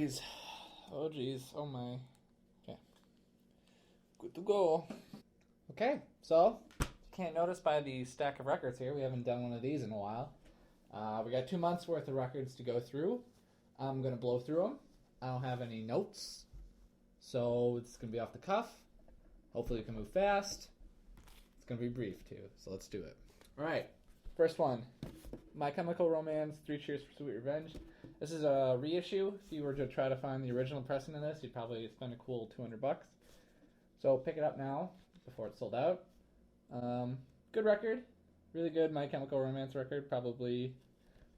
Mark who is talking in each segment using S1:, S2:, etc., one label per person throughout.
S1: geez. Oh geez. Oh my. Okay. Good to go. Okay, so you can't notice by the stack of records here, we haven't done one of these in a while. We got 2 months worth of records to go through. I'm gonna blow through them. I don't have any notes, so it's gonna be off the cuff. Hopefully, we can move fast. It's gonna be brief too, so let's do it. All right, first one. My Chemical Romance, Three Cheers for Sweet Revenge. This is a reissue. If you were to try to find the original pressing of this, you'd probably spend a cool $200. So pick it up now before it's sold out. Good record. Really good My Chemical Romance record. Probably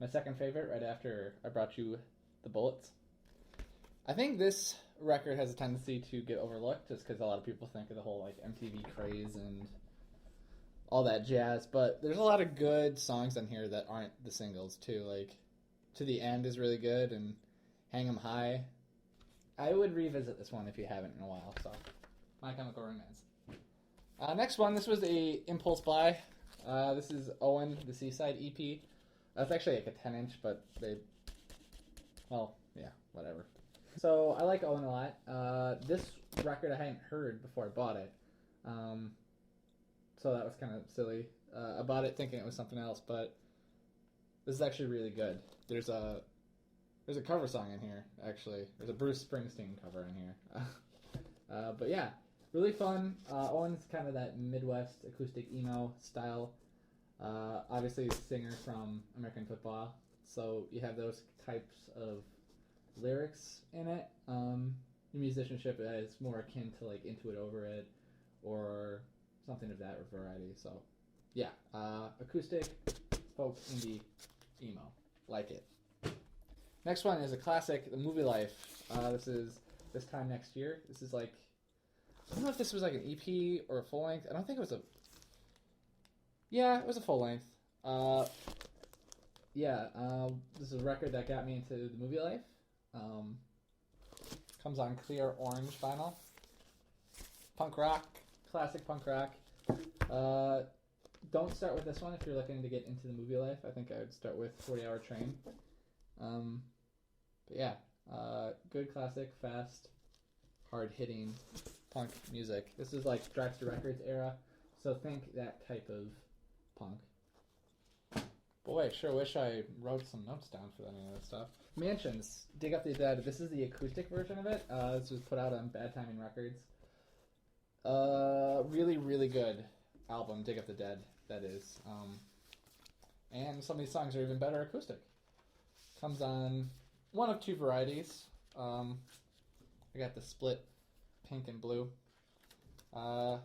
S1: my second favorite right after I brought you The Bullets. I think this record has a tendency to get overlooked just because a lot of people think of the whole like MTV craze and all that jazz, but there's a lot of good songs on here that aren't the singles too. Like To the End is really good, and Hang 'Em High. I would revisit this one if you haven't in a while. So, My Chemical Romance. Next one, this was a impulse buy. This is Owen, the Seaside EP. That's actually like a 10-inch, but whatever. So I like Owen a lot. This record I hadn't heard before I bought it. So that was kind of silly. I bought it thinking it was something else, but this is actually really good. There's a cover song in here, actually. There's a Bruce Springsteen cover in here. But yeah, really fun. Owen's kind of that Midwest acoustic emo style. Obviously, singer from American Football, so you have those types of lyrics in it. The musicianship is more akin to like Into It Over It or something of that variety. So yeah, acoustic, folk, indie, emo, like it. Next one is a classic, The Movie Life. This is This Time Next Year. This is like, I don't know if this was like an EP or a full length. I don't think it was a. Yeah, it was a full length. This is a record that got me into The Movie Life. Comes on clear orange vinyl. Punk rock, classic punk rock. Don't start with this one if you're looking to get into The Movie Life. I think I would start with 40 Hour Train. But yeah, good classic, fast, hard-hitting punk music. This is like Dragster Records era, so think that type of punk. Boy, I sure wish I wrote some notes down for any of this stuff. Mansions, Dig Up the Dead. This is the acoustic version of it. This was put out on Bad Timing Records. Really, really good album, Dig Up the Dead, that is. And some of these songs are even better acoustic. Comes on one of two varieties. I got the split pink and blue. But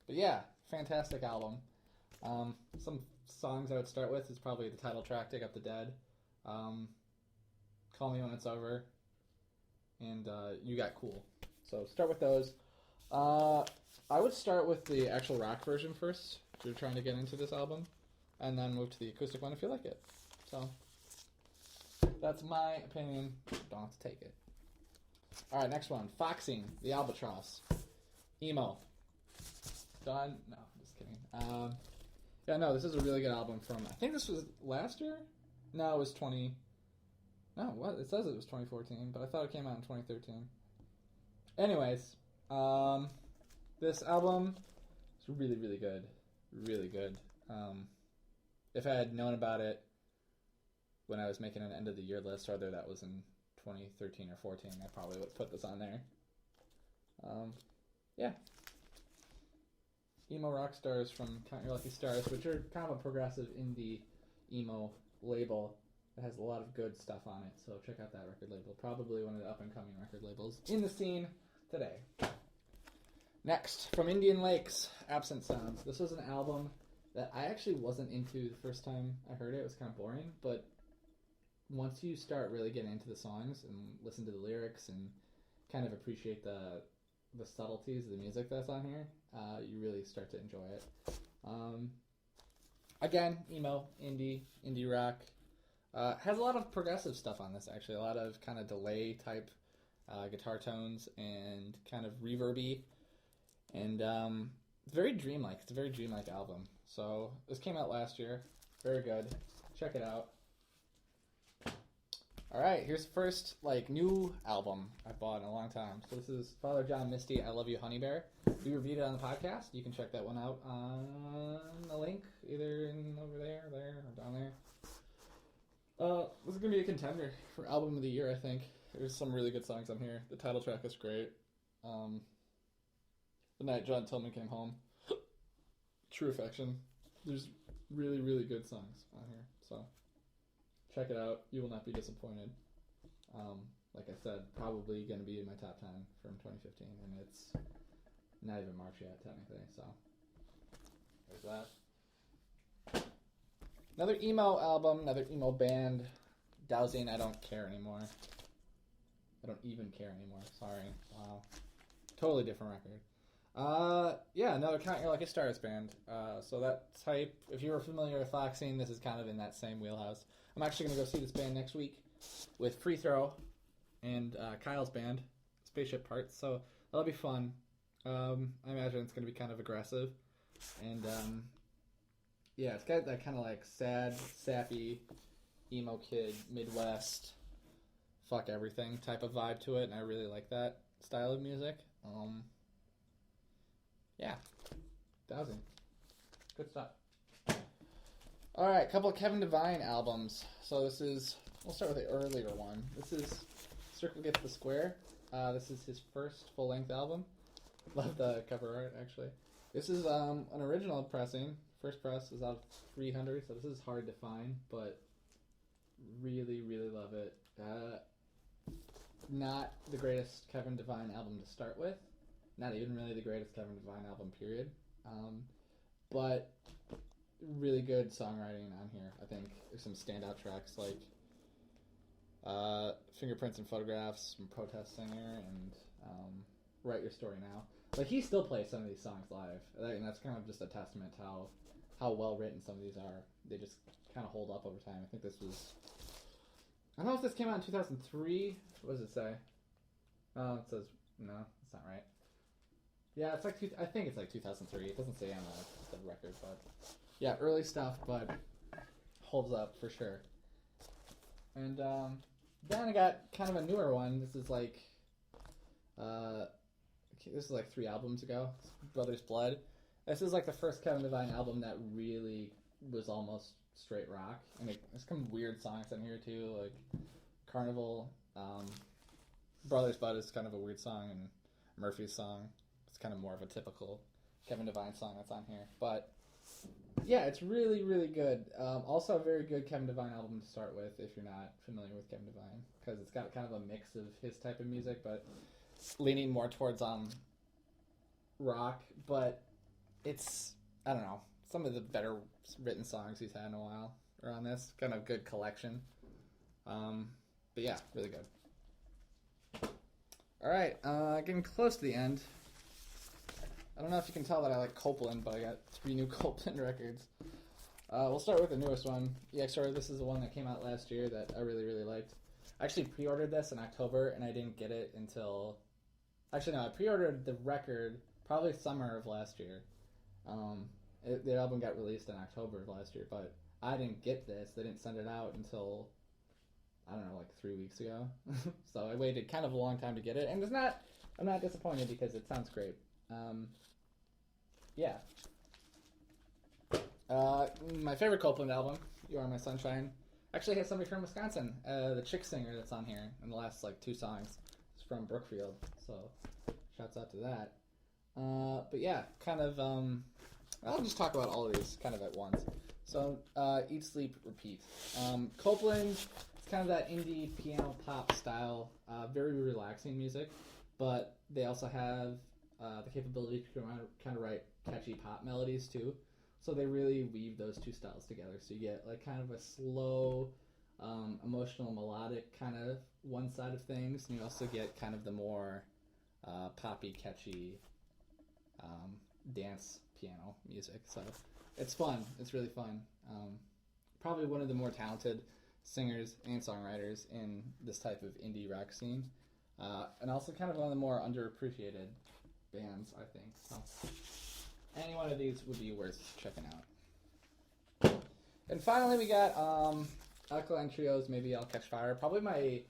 S1: yeah, fantastic album. Some songs I would start with is probably the title track, Dig Up the Dead. Call Me When It's Over. And You Got Cool. So start with those. I would start with the actual rock version first, if you're trying to get into this album, and then move to the acoustic one if you like it. So, that's my opinion. Don't have to take it. Alright, next one. Foxing, The Albatross. Emo. Done? No, just kidding. This is a really good album from, I think this was last year? No, it was No, what? It says it was 2014, but I thought it came out in 2013. Anyways, this album is really, really good. Really good. If I had known about it when I was making an end of the year list, whether that was in 2013 or 14, I probably would have put this on there. Yeah. Emo Rock Stars from Count Your Lucky Stars, which are kind of a progressive indie emo label that has a lot of good stuff on it, so check out that record label. Probably one of the up-and-coming record labels in the scene today. Next, from Indian Lakes, Absent Sounds. This was an album that I actually wasn't into the first time I heard it. It was kind of boring, but once you start really getting into the songs and listen to the lyrics and kind of appreciate the subtleties of the music that's on here, you really start to enjoy it. Again, emo, indie rock. Has a lot of progressive stuff on this, actually. A lot of kind of delay type guitar tones and kind of reverby. And very dreamlike. It's a very dreamlike album. So this came out last year. Very good. Check it out. All right, here's the first new album I bought in a long time. So this is Father John Misty, "I Love You, Honey Bear." We reviewed it on the podcast. You can check that one out on the link, either over there, or down there. This is gonna be a contender for album of the year, I think. There's some really good songs on here. The title track is great. The Night John Tillman Came Home, True Affection. There's really, really good songs on here, so check it out. You will not be disappointed. Like I said, probably going to be in my top 10 from 2015, and it's not even March yet, technically, so there's that. Another emo album, another emo band, Dowsing I Don't Care Anymore. I don't even care anymore, sorry. Wow. Totally different record. Yeah, another Count Your Lucky Stars band. So that type, if you were familiar with Foxing, this is kind of in that same wheelhouse. I'm actually going to go see this band next week with Free Throw and Kyle's band, Spaceship Parts. So that'll be fun. I imagine it's going to be kind of aggressive. And yeah, it's got that kind of sad, sappy, emo kid, Midwest, fuck everything type of vibe to it. And I really like that style of music. Yeah, Dowsing. Good stuff. Alright, a couple of Kevin Devine albums. So we'll start with the earlier one. This is Circle Gets the Square. This is his first full-length album. Love the cover art, actually. This is an original pressing. First press is out of 300, so this is hard to find, but really, really love it. Not the greatest Kevin Devine album to start with. Not even really the greatest Kevin Devine album, period. But really good songwriting on here. I think there's some standout tracks like Fingerprints and Photographs from Protest Singer and Write Your Story Now. He still plays some of these songs live. And that's kind of just a testament to how well written some of these are. They just kind of hold up over time. I think this was... I don't know if this came out in 2003. What does it say? Oh, it says... No, that's not right. Yeah, it's I think it's 2003. It doesn't say on the record, but yeah, early stuff, but holds up for sure. And then I got kind of a newer one. This is this is 3 albums ago. It's Brothers Blood. This is the first Kevin Devine album that really was almost straight rock, and there's some weird songs on here too, like Carnival. Brothers Blood is kind of a weird song, and Murphy's song. Kind of more of a typical Kevin Devine song that's on here, but yeah, it's really, really good. Also a very good Kevin Devine album to start with if you're not familiar with Kevin Devine, because it's got kind of a mix of his type of music, but leaning more towards rock. But it's, I don't know, some of the better written songs he's had in a while are on this. Kind of good collection. But yeah, really good. All right, getting close to the end. I don't know if you can tell that I like Copeland, but I got 3 new Copeland records. We'll start with the newest one, EXOR. This is the one that came out last year that I really, really liked. I actually pre-ordered this in October, and I didn't get it until... Actually, no, I pre-ordered the record probably summer of last year. The album got released in October of last year, but I didn't get this. They didn't send it out until, I don't know, 3 weeks ago. So I waited kind of a long time to get it, and I'm not disappointed because it sounds great. Yeah. My favorite Copeland album, You Are My Sunshine, actually has somebody from Wisconsin, the chick singer that's on here in the last 2 songs. It's from Brookfield, so shouts out to that. But yeah, kind of, I'll just talk about all of these kind of at once. So, Eat, Sleep, Repeat. Copeland, it's kind of that indie piano pop style, very relaxing music, but they also have the capability to kind of write catchy pop melodies too. So they really weave those 2 styles together. So you get kind of a slow, emotional, melodic kind of one side of things, and you also get kind of the more poppy, catchy dance piano music. So it's fun. It's really fun. Probably one of the more talented singers and songwriters in this type of indie rock scene, and also kind of one of the more underappreciated bands, I think. So any one of these would be worth checking out. And finally we got Alkaline Trios, Maybe I'll Catch Fire. Probably my...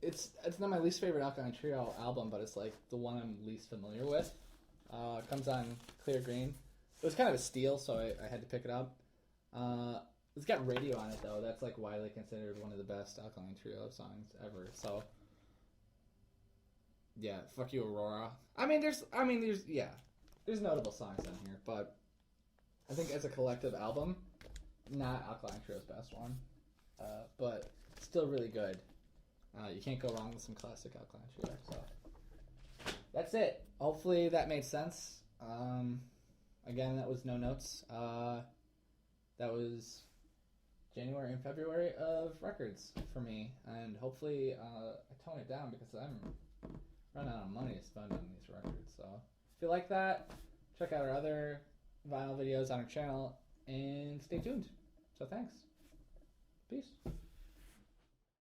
S1: It's not my least favorite Alkaline Trio album, but it's like the one I'm least familiar with. It comes on Clear Green. It was kind of a steal, so I had to pick it up. It's got Radio on it, though. That's like widely considered one of the best Alkaline Trio songs ever. So, yeah, fuck you, Aurora. There's notable songs on here, but I think as a collective album, not Alkaline Trio's best one, but still really good. You can't go wrong with some classic Alkaline Trio. So that's it. Hopefully that made sense. Again, that was no notes. That was January and February of records for me, and hopefully I tone it down because I'm running out of money to spend on these records. So if you like that, check out our other vinyl videos on our channel and stay tuned. So thanks.